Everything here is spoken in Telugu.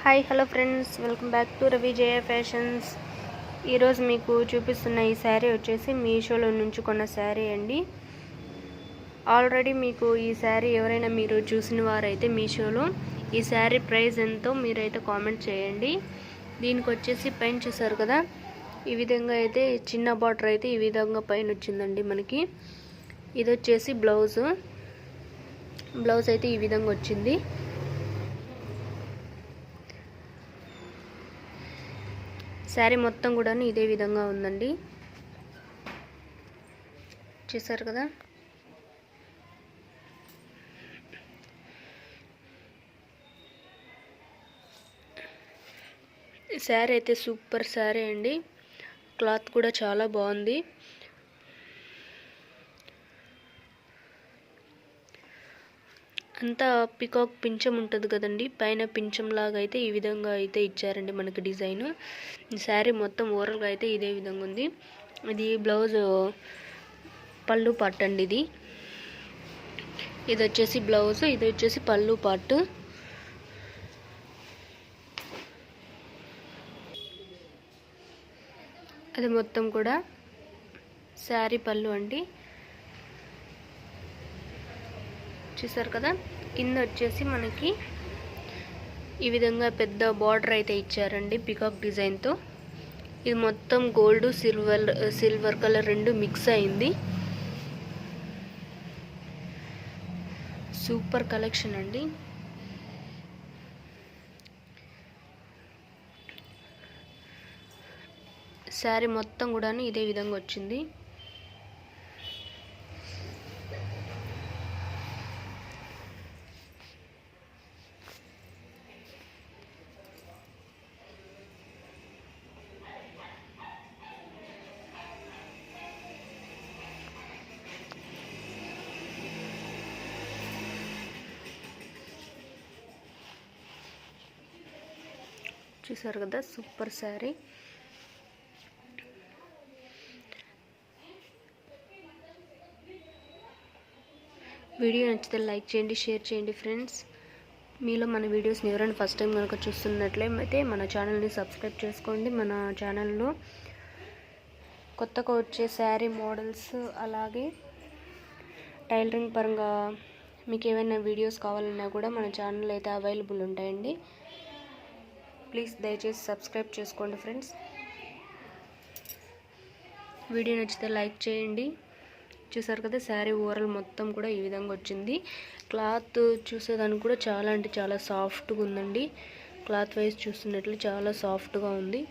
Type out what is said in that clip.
Hi hello friends, welcome back to Ravijaya fashions. ఈరోజు మీకు చూపిస్తున్న ఈ శారీ వచ్చేసి మీషోలో నుంచి కొన్న శారీ అండి. ఆల్రెడీ మీకు ఈ శారీ ఎవరైనా మీరు చూసిన వారైతే మీషోలో ఈ శారీ ప్రైస్ ఎంతో మీరైతే కామెంట్ చేయండి. దీనికి వచ్చేసి పైన చూసారు కదా, ఈ విధంగా అయితే చిన్న బార్డర్ అయితే ఈ విధంగా పైన వచ్చిందండి మనకి. ఇది వచ్చేసి బ్లౌజ్ అయితే ఈ విధంగా వచ్చింది. శారీ మొత్తం కూడా ఇదే విధంగా ఉందండి, చూసారు కదా. శారీ అయితే సూపర్ శారీ అండి, క్లాత్ కూడా చాలా బాగుంది. అంతా పికాక్ పించం ఉంటుంది కదండి, పైన పించం లాగా అయితే ఈ విధంగా అయితే ఇచ్చారండి మనకి డిజైన్. శారీ మొత్తం ఓవరాల్గా అయితే ఇదే విధంగా ఉంది. ఇది బ్లౌజ్ పళ్ళు పార్ట్ అండి. ఇది వచ్చేసి బ్లౌజ్, ఇది వచ్చేసి పళ్ళు పార్ట్. అది మొత్తం కూడా శారీ పళ్ళు అండి, చూసారు కదా. కింద వచ్చేసి మనకి ఈ విధంగా పెద్ద బార్డర్ అయితే ఇచ్చారండి పికాక్ డిజైన్తో. ఇది మొత్తం గోల్డ్ సిల్వర్ కలర్ రెండు మిక్స్ అయింది. సూపర్ కలెక్షన్ అండి. శారీ మొత్తం కూడా ఇదే విధంగా వచ్చింది. చూసారు కదా, సూపర్ శారీ. వీడియో నచ్చితే లైక్ చేయండి, షేర్ చేయండి ఫ్రెండ్స్. మీలో మన వీడియోస్ని ఎవరైనా ఫస్ట్ టైం కనుక చూస్తున్నట్లయితే మన ఛానల్ని సబ్స్క్రైబ్ చేసుకోండి. మన ఛానల్లో కొత్తగా వచ్చే శారీ మోడల్స్, అలాగే టైలరింగ్ పరంగా మీకు ఏమైనా వీడియోస్ కావాలన్నా కూడా మన ఛానల్ అయితే అవైలబుల్ ఉంటాయండి. ప్లీజ్ దయచేసి సబ్స్క్రైబ్ చేసుకోండి ఫ్రెండ్స్. వీడియో నచ్చితే లైక్ చేయండి. చూసారు కదా, శారీ ఓవరాల్ మొత్తం కూడా ఈ విధంగా వచ్చింది. క్లాత్ చూసేదానికి కూడా చాలా అంటే చాలా సాఫ్ట్గా ఉందండి. క్లాత్ వైజ్ చూస్తున్నట్లు చాలా సాఫ్ట్గా ఉంది.